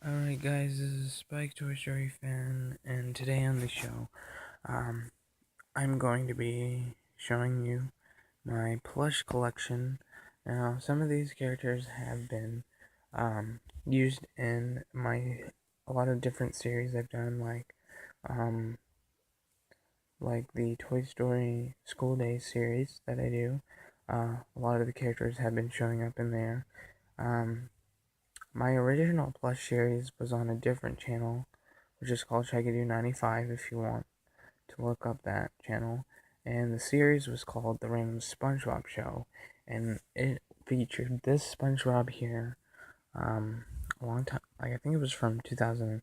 Alright guys, this is Spike Toy Story fan, and today on the show, I'm going to be showing you my plush collection. Now, some of these characters have been, used in a lot of different series I've done, um, like the Toy Story School Days series that I do. A lot of the characters have been showing up in there. My original plush series was on a different channel, which is called Shaggy 95 if you want to look up that channel. And the series was called The Random SpongeBob Show, and it featured this SpongeBob here, a long time, like I think it was from 2011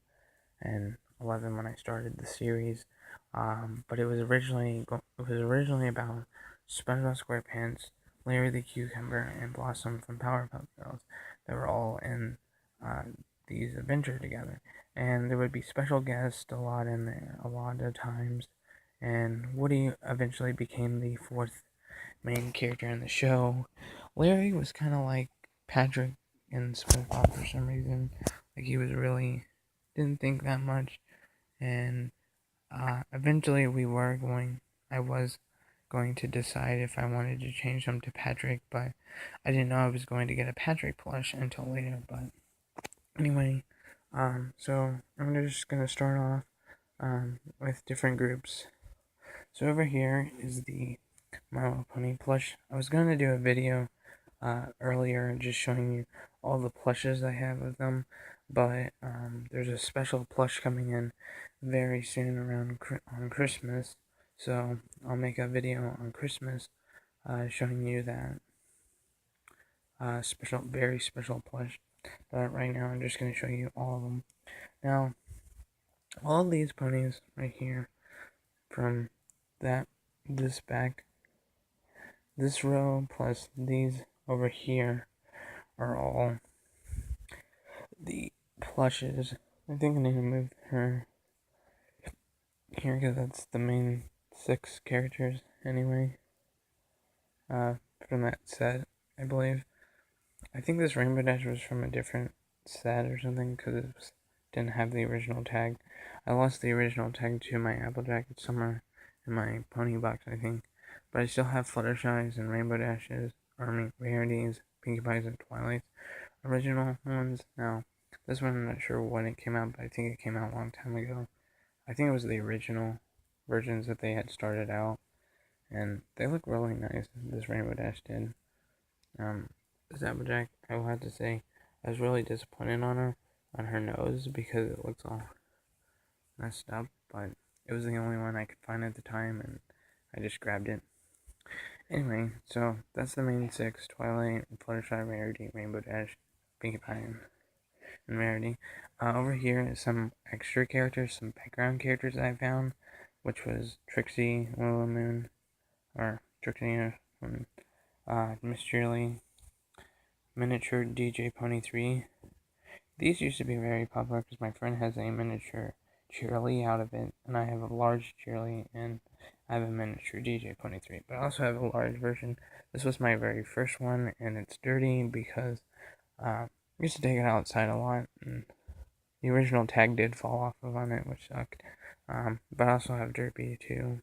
when I started the series, but it was originally about SpongeBob SquarePants, Larry the Cucumber, and Blossom from Powerpuff Girls. They were all in uh, these adventures together, and there would be special guests a lot in there, a lot of times. And Woody eventually became the fourth main character in the show. Larry was kind of like Patrick in SpongeBob for some reason. Like he was really didn't think that much, and eventually I was going to decide if I wanted to change him to Patrick, but I didn't know I was going to get a Patrick plush until later. But anyway, so I'm just gonna start off with different groups. So over here is the My Little Pony plush. I was going to do a video earlier just showing you all the plushes I have of them, but there's a special plush coming in very soon on Christmas, so I'll make a video on Christmas showing you that very special plush. But right now I'm just going to show you all of them. Now, all of these ponies right here from this back, this row plus these over here are all the plushes. I think I need to move her here because that's the main 6 characters anyway. From that set, I believe. I think this Rainbow Dash was from a different set or something because didn't have the original tag. I lost the original tag to my Applejack somewhere in my pony box, I think. But I still have Fluttershy's and Rainbow Dashes, Rarities, Pinkie Pies, and Twilights. Original ones. Now, this one I'm not sure when it came out, but I think it came out a long time ago. I think it was the original versions that they had started out, and they look really nice. This Rainbow Dash did. This Applejack, I will have to say, I was really disappointed on her nose, because it looks all messed up, but it was the only one I could find at the time, and I just grabbed it. Anyway, so that's the main 6: Twilight, Fluttershy, Rarity, Rainbow Dash, Pinkie Pie, and Rarity. Over here is some extra characters, some background characters that I found, which was Trixie, Willow Moon, or Trixie, Miss Shirley, Miniature DJ Pony 3. These used to be very popular because my friend has a miniature Cheerly out of it, and I have a large Cheerly, and I have a miniature DJ Pony 3. But I also have a large version. This was my very first one, and it's dirty because I used to take it outside a lot, and the original tag did fall off of on it, which sucked. But I also have Derpy too,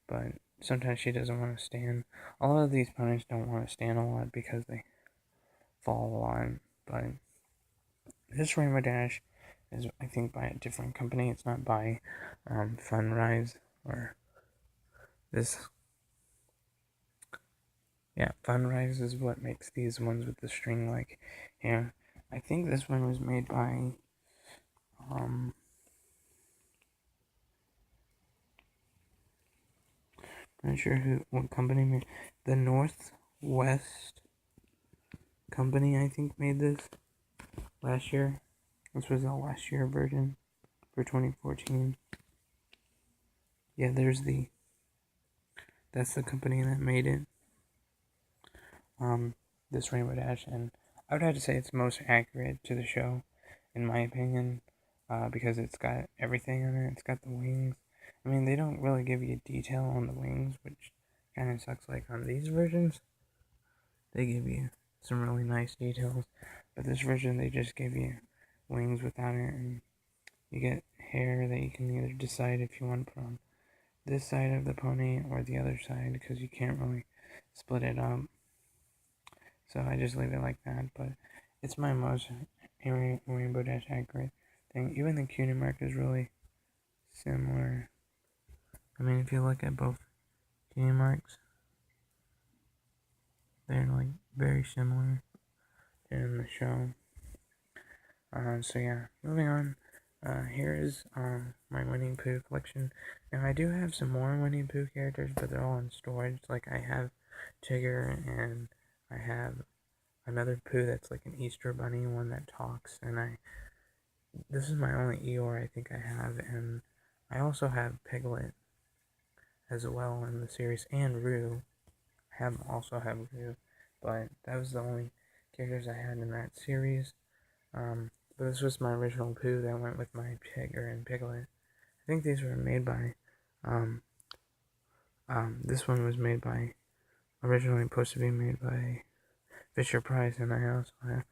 but sometimes she doesn't want to stand. A lot of these ponies don't want to stand a lot because they fall a lot, but this Rainbow Dash is, I think, by a different company. It's not by Funrise or this. Yeah, Funrise is what makes these ones with the string like here. I think this one was made by not sure what company made the Northwest company. I think made this last year. This was the last year version for 2014. Yeah, that's the company that made it. This Rainbow Dash, and I would have to say it's most accurate to the show, in my opinion, because it's got everything on it. It's got the wings. I mean, they don't really give you detail on the wings, which kind of sucks. Like on these versions, they give you some really nice details, but this version they just give you wings without it, and you get hair that you can either decide if you want to put on this side of the pony or the other side, because you can't really split it up. So I just leave it like that, but it's my most Rainbow Dash accurate thing. Even the cutie mark is really similar. I mean, if you look at both cutie marks, they're like very similar in the show. So yeah, moving on. Here is my Winnie Pooh collection. Now I do have some more Winnie Pooh characters, but they're all in storage. Like I have Tigger, and I have another Pooh that's like an Easter bunny, one that talks, and this is my only Eeyore I think I have, and I also have Piglet as well in the series, and Roo. I also have Roo, but that was the only characters I had in that series. But this was my original Pooh that went with my Tigger and Piglet. I think these were made by, this one was made by, originally supposed to be made by Fisher Price, and I also have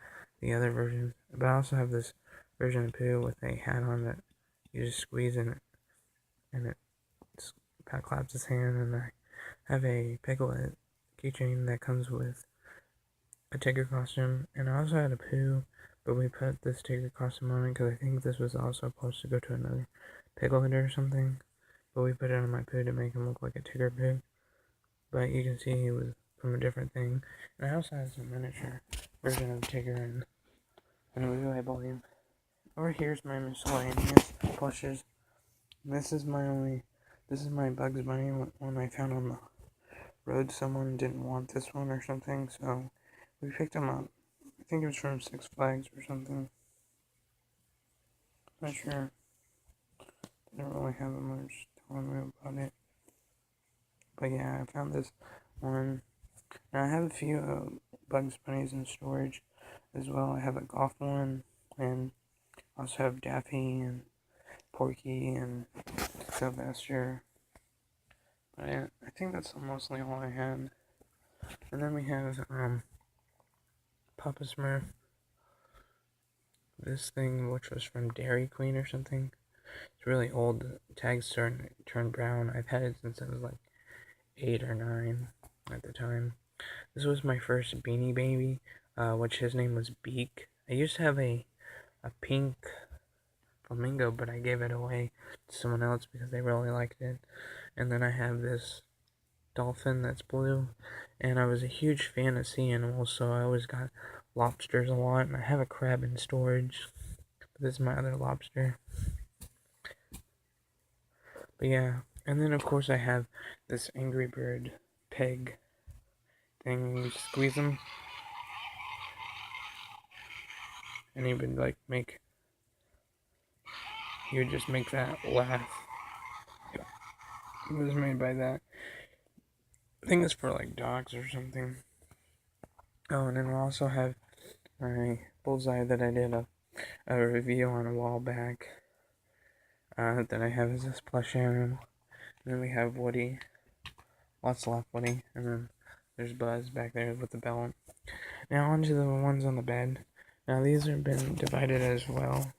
the other versions. But I also have this version of Pooh with a hat on that you just squeeze in it, and it claps his hand, and I have a Piglet keychain that comes with a Tigger costume, and I also had a Pooh, but we put this Tigger costume on it because I think this was also supposed to go to another Piglet or something, but we put it on my Pooh to make him look like a Tigger Pooh, but you can see he was from a different thing, and I also have some miniature version of Tigger and Roo, I believe. Over here's my miscellaneous plushes. This is my Bugs Bunny one I found on the road. Someone didn't want this one or something, so we picked him up. I think it was from Six Flags or something. Not sure. Didn't really have much telling me about it. But yeah, I found this one. Now I have a few Bugs Bunnies in storage as well. I have a golf one, and also have Daffy and Porky and Sylvester. But I think that's mostly all I had. And then we have Papa Smurf. This thing, which was from Dairy Queen or something. It's really old. The tags turned brown. I've had it since I was like 8 or 9 at the time. This was my first Beanie Baby, which his name was Beak. I used to have a pink flamingo, but I gave it away to someone else because they really liked it. And then I have this dolphin that's blue, and I was a huge fan of sea animals, so I always got lobsters a lot, and I have a crab in storage. But this is my other lobster. But yeah, and then of course I have this Angry Bird peg thing. You squeeze him, and he would just make that laugh. It was made by that. I think it's for like dogs or something. Oh, and then I also have my bullseye that I did a review on a while back. That I have as this plush animal. And then we have Woody. Lots left Woody. And then there's Buzz back there with the belt. Now onto the ones on the bed. Now these have been divided as well.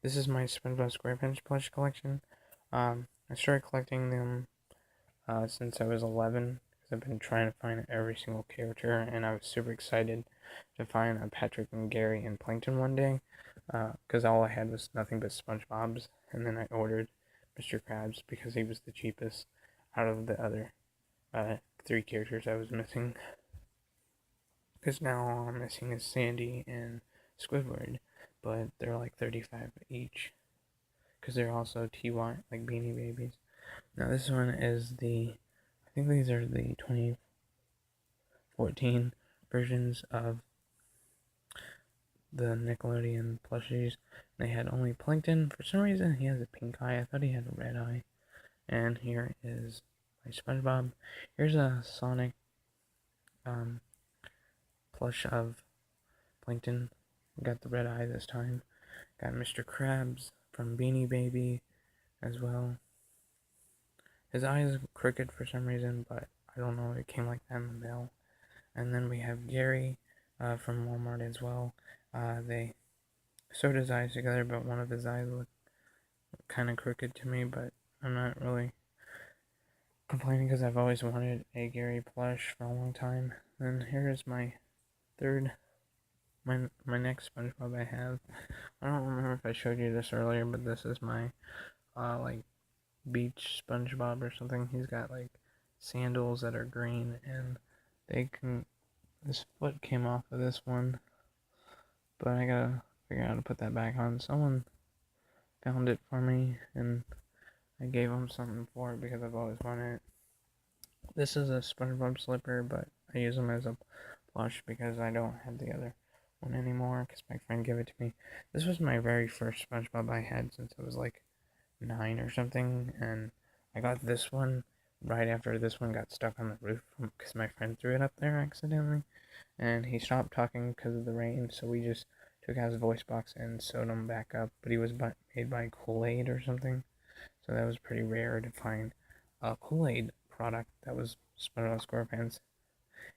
This is my SpongeBob SquarePants plush collection. I started collecting them since I was 11, because I've been trying to find every single character, and I was super excited to find Patrick and Gary and Plankton one day, because all I had was nothing but SpongeBob's, and then I ordered Mr. Krabs because he was the cheapest out of the other 3 characters I was missing. Because now all I'm missing is Sandy and Squidward, but they're like $35 each, because they're also TY, like Beanie Babies. Now this one is I think these are the 2014 versions of the Nickelodeon plushies. They had only Plankton. For some reason, he has a pink eye. I thought he had a red eye. And here is my SpongeBob. Here's a Sonic plush of Plankton. Got the red eye this time. Got Mr. Krabs from Beanie Baby as well. His eye is crooked for some reason, but I don't know, it came like that in the mail. And then we have Gary from Walmart as well. They sewed his eyes together, but one of his eyes looked kind of crooked to me, but I'm not really complaining because I've always wanted a Gary plush for a long time. And here's my third, my next SpongeBob I have. I don't remember if I showed you this earlier, but this is my, like, beach SpongeBob or something. He's got, like, sandals that are green, and this foot came off of this one, but I gotta figure out how to put that back on. Someone found it for me, and I gave him something for it because I've always wanted it. This is a SpongeBob slipper, but I use them as a plush because I don't have the other one anymore because my friend gave it to me. This was my very first SpongeBob I had since I was like 9 or something, and I got this one right after this one got stuck on the roof because my friend threw it up there accidentally, and he stopped talking because of the rain, so we just took out his voice box and sewed him back up, but he was made by Kool-Aid or something, so that was pretty rare to find a Kool-Aid product that was SpongeBob SquarePants.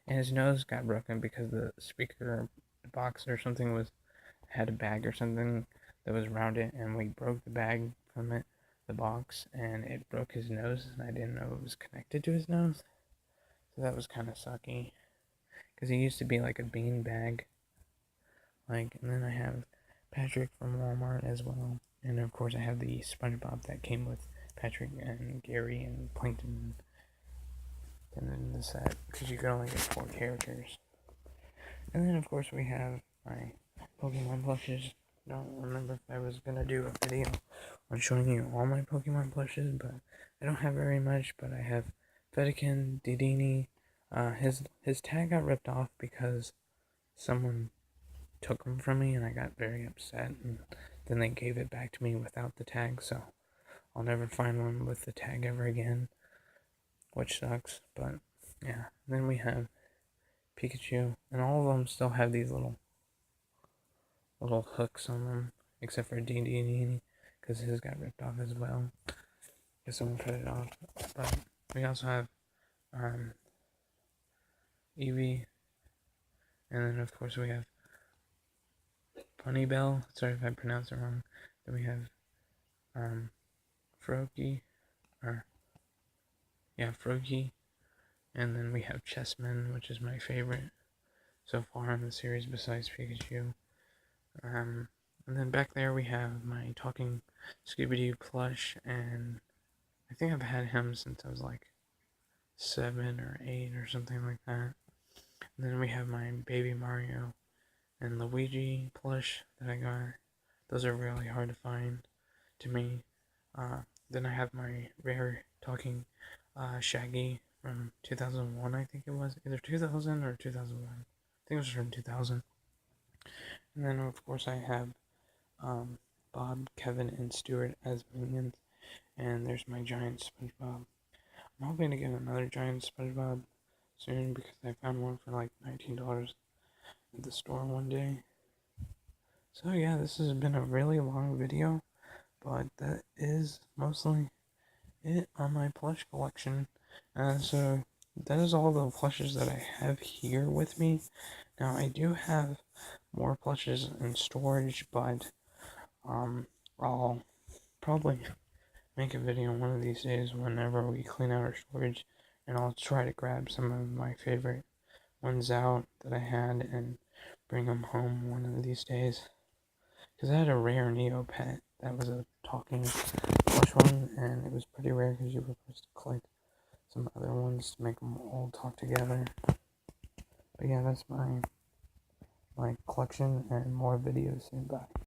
And his nose got broken because the speaker box or something had a bag or something that was around it, and we broke the bag from the box, and it broke his nose, and I didn't know it was connected to his nose, so that was kind of sucky, because he used to be like a bean bag, and then I have Patrick from Walmart as well, and of course I have the SpongeBob that came with Patrick and Gary and Plankton, and then the set, because you could only get 4 characters. And then of course we have my Pokemon plushes. I don't remember if I was gonna do a video on showing you all my Pokemon plushes, but I don't have very much. But I have Fedikin, Dedenne. His tag got ripped off because someone took him from me, and I got very upset. And then they gave it back to me without the tag, so I'll never find one with the tag ever again, which sucks. But yeah, then we have Pikachu, and all of them still have these little hooks on them, except for Dedenne, because his got ripped off as well, because someone cut it off. But we also have Eevee, and then of course we have Bell. Sorry if I pronounced it wrong. Then we have Froakie, Froakie, and then we have Chessman, which is my favorite so far in the series besides Pikachu. And then back there we have my talking Scooby-Doo plush, and I think I've had him since I was like 7 or 8 or something like that. And then we have my Baby Mario and Luigi plush that I got. Those are really hard to find to me. Then I have my rare talking Shaggy from 2001, I think it was. Either 2000 or 2001. I think it was from 2000. And then, of course, I have Bob, Kevin, and Stuart as minions. And there's my giant SpongeBob. I'm hoping to get another giant SpongeBob soon because I found one for like $19 at the store one day. So yeah, this has been a really long video, but that is mostly it on my plush collection. So that is all the plushes that I have here with me. Now I do have more plushes in storage, but I'll probably make a video one of these days whenever we clean out our storage, and I'll try to grab some of my favorite ones out that I had and bring them home one of these days. Because I had a rare Neopet that was a talking plush one, and it was pretty rare because you were supposed to collect some other ones to make them all talk together. But yeah, that's my collection, and more videos soon. Bye.